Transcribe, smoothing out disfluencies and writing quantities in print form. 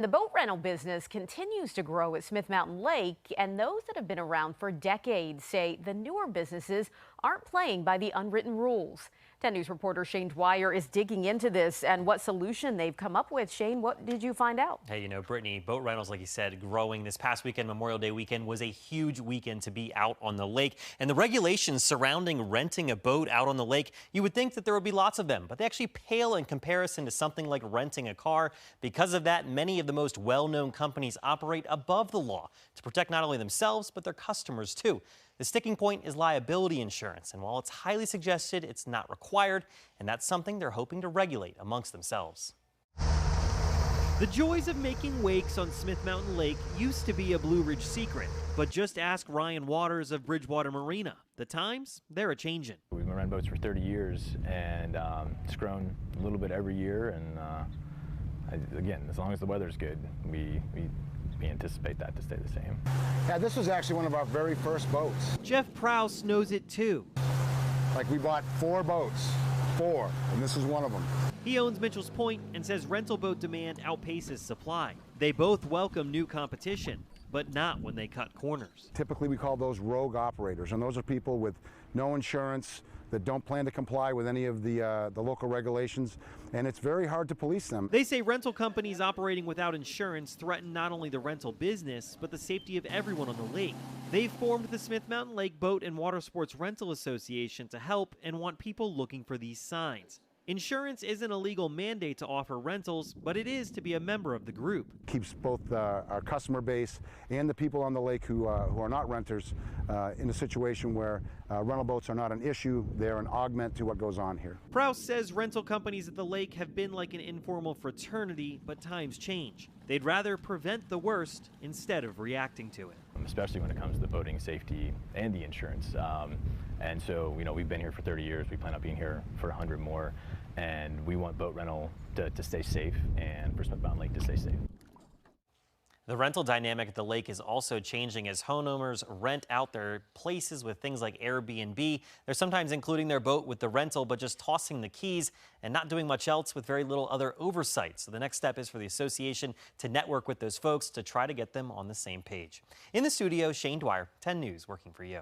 The boat rental business continues to grow at Smith Mountain Lake, and those that have been around for decades say the newer businesses aren't playing by the unwritten rules. 10 News reporter Shane Dwyer is digging into this and what solution they've come up with. Shane, what did you find out? Hey, Brittany, boat rentals, like you said, growing. This past weekend, Memorial Day weekend, was a huge weekend to be out on the lake. And the regulations surrounding renting a boat out on the lake, you would think that there would be lots of them, but they actually pale in comparison to something like renting a car. Because of that, many of the most well-known companies operate above the law to protect not only themselves, but their customers too. The sticking point is liability insurance, and while it's highly suggested, it's not required, and that's something they're hoping to regulate amongst themselves. The joys of making wakes on Smith Mountain Lake used to be a Blue Ridge secret, but just ask Ryan Waters of Bridgewater Marina. The times, they're a-changin'. We've been renting boats for 30 years, and it's grown a little bit every year, and again, as long as the weather's good, we anticipate that to stay the same. Yeah, this was actually one of our very first boats. Jeff Prowse knows it too. Like, we bought 4 boats, and this was one of them. He owns Mitchell's Point and says rental boat demand outpaces supply. They both welcome new competition, but not when they cut corners. Typically, we call those rogue operators, and those are people with no insurance that don't plan to comply with any of the local regulations, and it's very hard to police them. They say rental companies operating without insurance threaten not only the rental business, but the safety of everyone on the lake. They've formed the Smith Mountain Lake Boat and Water Sports Rental Association to help and want people looking for these signs. Insurance isn't a legal mandate to offer rentals, but it is to be a member of the group. Keeps both our customer base and the people on the lake who are not renters in a situation where rental boats are not an issue. They're an augment to what goes on here. Prowse says rental companies at the lake have been like an informal fraternity, but times change. They'd rather prevent the worst instead of reacting to it. Especially when it comes to the boating safety and the insurance. And so, we've been here for 30 years. We plan on being here for 100 more. And we want boat rental to stay safe and for Smith Mountain Lake to stay safe. The rental dynamic at the lake is also changing as homeowners rent out their places with things like Airbnb. They're sometimes including their boat with the rental, but just tossing the keys and not doing much else with very little other oversight. So the next step is for the association to network with those folks to try to get them on the same page. In the studio, Shane Dwyer, 10 News, working for you.